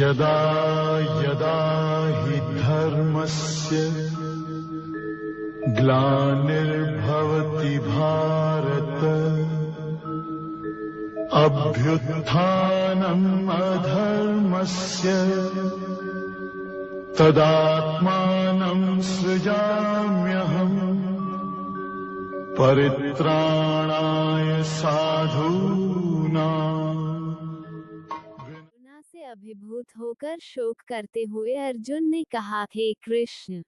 यदा यदा हि धर्मस्य ग्लानिर्भवति भारत अभ्युत्थानम् अधर्मस्य तदात्मानं सृजाम्यहम् परित्राणाय साधूनां। से अभिभूत होकर शोक करते हुए अर्जुन ने कहा, हे कृष्ण,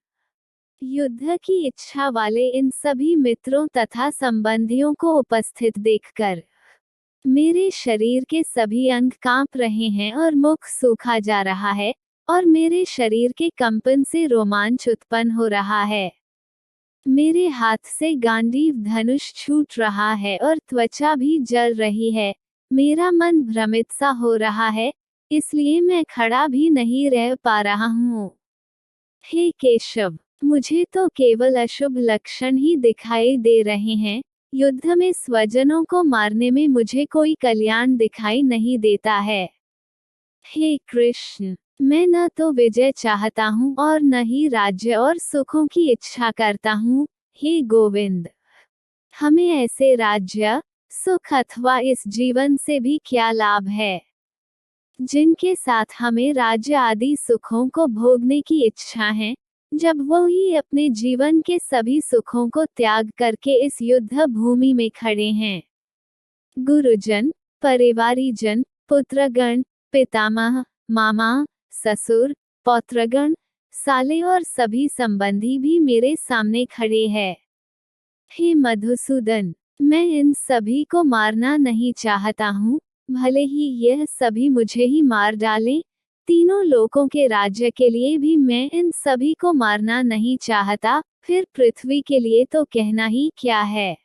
युद्ध की इच्छा वाले इन सभी मित्रों तथा संबंधियों को उपस्थित देखकर मेरे शरीर के सभी अंग कांप रहे हैं और मुख सूखा जा रहा है और मेरे शरीर के कंपन से रोमांच उत्पन्न हो रहा है। मेरे हाथ से गांडीव धनुष छूट रहा है और त्वचा भी जल रही है। मेरा मन भ्रमित सा हो रहा है, इसलिए मैं खड़ा भी नहीं रह पा रहा हूँ। हे केशव, मुझे तो केवल अशुभ लक्षण ही दिखाई दे रहे हैं। युद्ध में स्वजनों को मारने में मुझे कोई कल्याण दिखाई नहीं देता है। हे कृष्ण, मैं न तो विजय चाहता हूँ और न ही राज्य और सुखों की इच्छा करता हूँ। हे गोविंद, हमें ऐसे राज्य, सुख अथवा इस जीवन से भी क्या लाभ है जिनके साथ हमें राज्य आदि सुखों को भोगने की इच्छा है, जब वो ही अपने जीवन के सभी सुखों को त्याग करके इस युद्ध भूमि में खड़े हैं। गुरुजन, परिवारीजन, पुत्रगण, पितामह, मामा, ससुर, पौत्रगण, साले और सभी संबंधी भी मेरे सामने खड़े हैं। हे मधुसूदन, मैं इन सभी को मारना नहीं चाहता हूँ, भले ही यह सभी मुझे ही मार डालें। तीनों लोकों के राज्य के लिए भी मैं इन सभी को मारना नहीं चाहता, फिर पृथ्वी के लिए तो कहना ही क्या है।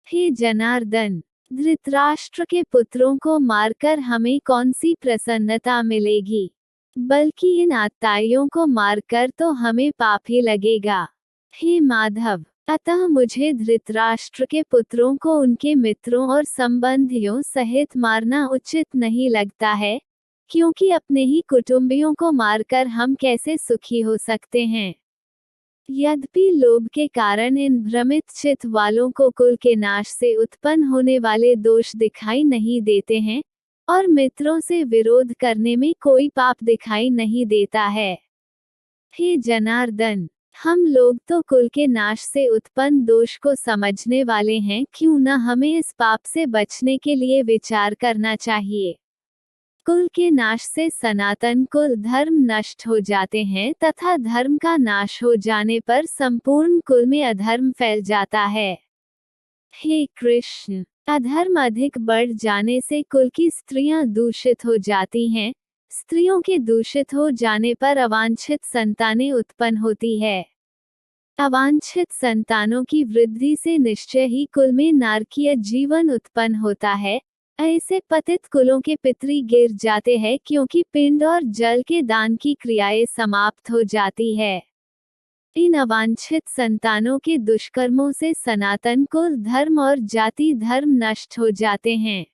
हे जनार्दन, धृतराष्ट्र के पुत्रों को मारकर हमें कौन सी प्रसन्नता मिलेगी, बल्कि इन आत्ताइयों को मारकर तो हमें पाप ही लगेगा। हे माधव, अतः मुझे धृतराष्ट्र के पुत्रों को उनके मित्रों और संबंधियों सहित मारना उचित नहीं लगता है, क्योंकि अपने ही कुटुंबियों को मारकर हम कैसे सुखी हो सकते हैं। यद्यपि लोभ के कारण इन भ्रमित चित्त वालों को कुल के नाश से उत्पन्न होने वाले दोष दिखाई नहीं देते हैं और मित्रों से विरोध करने में कोई पाप दिखाई नहीं देता है। हे जनार्दन, हम लोग तो कुल के नाश से उत्पन्न दोष को समझने वाले हैं, क्यों न हमें इस पाप से बचने के लिए विचार करना चाहिए। कुल के नाश से सनातन कुल धर्म नष्ट हो जाते हैं तथा धर्म का नाश हो जाने पर संपूर्ण कुल में अधर्म फैल जाता है। हे कृष्ण, अधर्म अधिक बढ़ जाने से कुल की स्त्रियां दूषित हो जाती हैं। स्त्रियों के दूषित हो जाने पर अवांछित संतानें उत्पन्न होती है। अवांछित संतानों की वृद्धि से निश्चय ही कुल में नारकीय जीवन उत्पन्न होता है। ऐसे पतित कुलों के पितरी गिर जाते हैं, क्योंकि पिंड और जल के दान की क्रियाएं समाप्त हो जाती है। इन अवांछित संतानों के दुष्कर्मों से सनातन कुल धर्म और जाति धर्म नष्ट हो जाते हैं।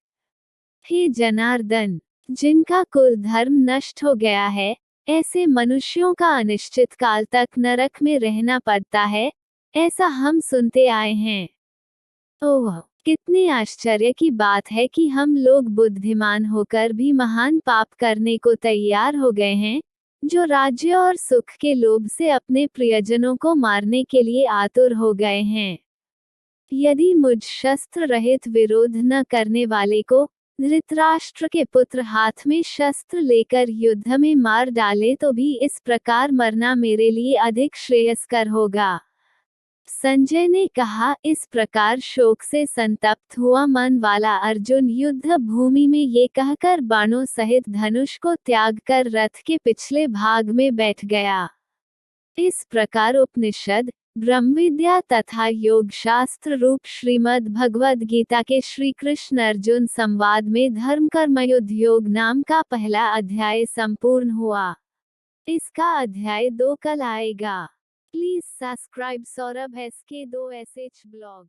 हे जनार्दन, जिनका कुल धर्म नष्ट हो गया है, ऐसे मनुष्यों का अनिश्चित काल तक नरक में रहना पड़ता है, ऐसा हम सुनते आए हैं। ओह, कितने आश्चर्य की बात है कि हम लोग बुद्धिमान होकर भी महान पाप करने को तैयार हो गए हैं, जो राज्य और सुख के लोभ से अपने प्रियजनों को मारने के लिए आतुर हो गए हैं। यदि मुझ शस्त्र रहित विरोध न करने वाले को धृतराष्ट्र के पुत्र हाथ में शस्त्र लेकर युद्ध में मार डाले तो भी इस प्रकार मरना मेरे लिए अधिक श्रेयस्कर होगा। संजय ने कहा। इस प्रकार शोक से संतप्त हुआ मन वाला अर्जुन युद्ध भूमि में ये कहकर बाणों सहित धनुष को त्याग कर रथ के पिछले भाग में बैठ गया। इस प्रकार उपनिषद, ब्रह्मविद्या तथा योग शास्त्र रूप श्रीमद् भगवद गीता के श्री कृष्ण अर्जुन संवाद में धर्म कर्म युद्ध योग नाम का पहला अध्याय संपूर्ण हुआ। इसका अध्याय 2 कल आएगा। Please subscribe Saurabh SK2SH blog.